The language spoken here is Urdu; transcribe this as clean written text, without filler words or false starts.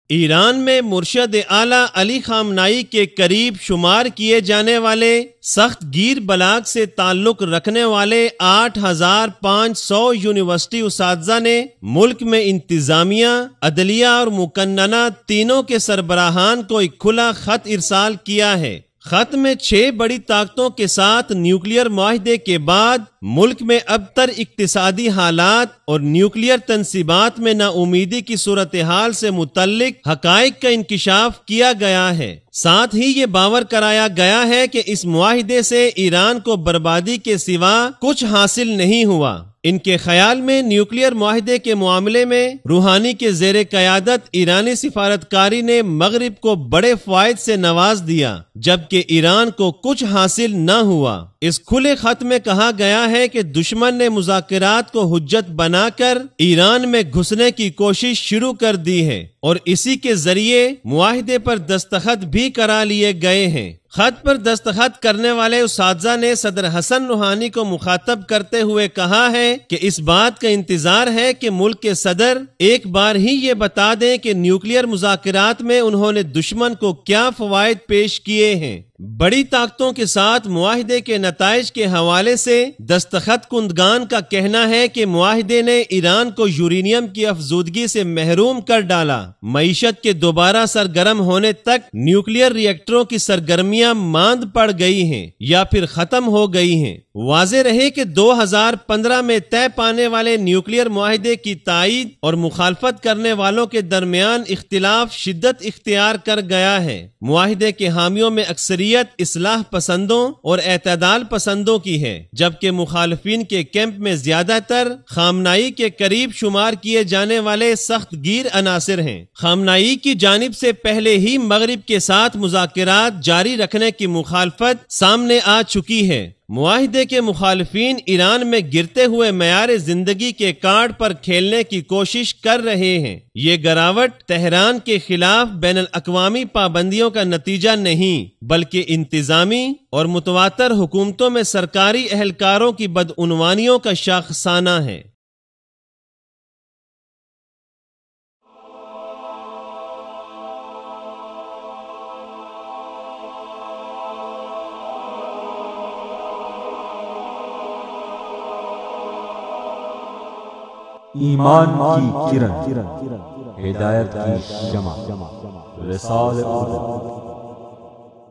ایران میں مرشد اعلیٰ علی خامنائی کے قریب شمار کیے جانے والے سخت گیر بلاغ سے تعلق رکھنے والے 8500 یونیورسٹی اساتذہ نے ملک میں انتظامیہ، عدلیہ اور مقننہ تینوں کے سربراہان کو ایک کھلا خط ارسال کیا ہے۔ خط میں 6 بڑی طاقتوں کے ساتھ نیوکلیئر معاہدے کے بعد ملک میں اب تر اقتصادی حالات اور نیوکلیئر تنصیبات میں ناامیدی کی صورتحال سے متعلق حقائق کا انکشاف کیا گیا ہے۔ ساتھ ہی یہ باور کرایا گیا ہے کہ اس معاہدے سے ایران کو بربادی کے سوا کچھ حاصل نہیں ہوا۔ ان کے خیال میں نیوکلیئر معاہدے کے معاملے میں روحانی کے زیر قیادت ایرانی سفارتکاری نے مغرب کو بڑے فوائد سے نواز دیا، جبکہ ایران کو کچھ حاصل نہ ہوا۔ اس کھلے خط میں کہا گیا ہے کہ دشمن نے مذاکرات کو حجت بنا کر ایران میں گھسنے کی کوشش شروع کر دی ہے اور اسی کے ذریعے معاہدے پر دستخط بھی کرا لیے گئے ہیں۔ خط پر دستخط کرنے والے اساتذہ نے صدر حسن روحانی کو مخاطب کرتے ہوئے کہا ہے کہ اس بات کا انتظار ہے کہ ملک کے صدر ایک بار ہی یہ بتا دیں کہ نیوکلیئر مذاکرات میں انہوں نے دشمن کو کیا فوائد پیش کیے ہیں۔ بڑی طاقتوں کے ساتھ معاہدے کے نتائج کے حوالے سے دستخط کنندگان کا کہنا ہے کہ معاہدے نے ایران کو یورینیم کی افزودگی سے محروم کر ڈالا۔ معیشت کے دوبارہ سرگرم ہونے تک نیوکلیئر ری ایکٹروں کی سرگرمیاں ماند پڑ گئی ہیں یا پھر ختم ہو گئی ہیں۔ واضح رہے کہ 2015 میں طے پانے والے نیوکلیئر معاہدے کی تائید اور مخالفت کرنے والوں کے درمیان اختلاف شدت اختیار کر گیا ہے۔ معاہدے کے حامیوں میں اکثریت اصلاح پسندوں اور اعتدال پسندوں کی ہے، جبکہ مخالفین کے کیمپ میں زیادہ تر خامنائی کے قریب شمار کیے جانے والے سخت گیر عناصر ہیں۔ خامنائی کی جانب سے پہلے ہی مغرب کے ساتھ مذاکرات جاری رکھنے کی مخالفت سامنے آ چکی ہے۔ معاہدے کے مخالفین ایران میں گرتے ہوئے معیار زندگی کے کارڈ پر کھیلنے کی کوشش کر رہے ہیں۔ یہ گراوٹ تہران کے خلاف بین الاقوامی پابندیوں کا نتیجہ نہیں، بلکہ انتظامی اور متواتر حکومتوں میں سرکاری اہلکاروں کی بدعنوانیوں کا شاخسانہ ہے۔ ایمان کی کرن، ہدایت کی شمع، رسالہ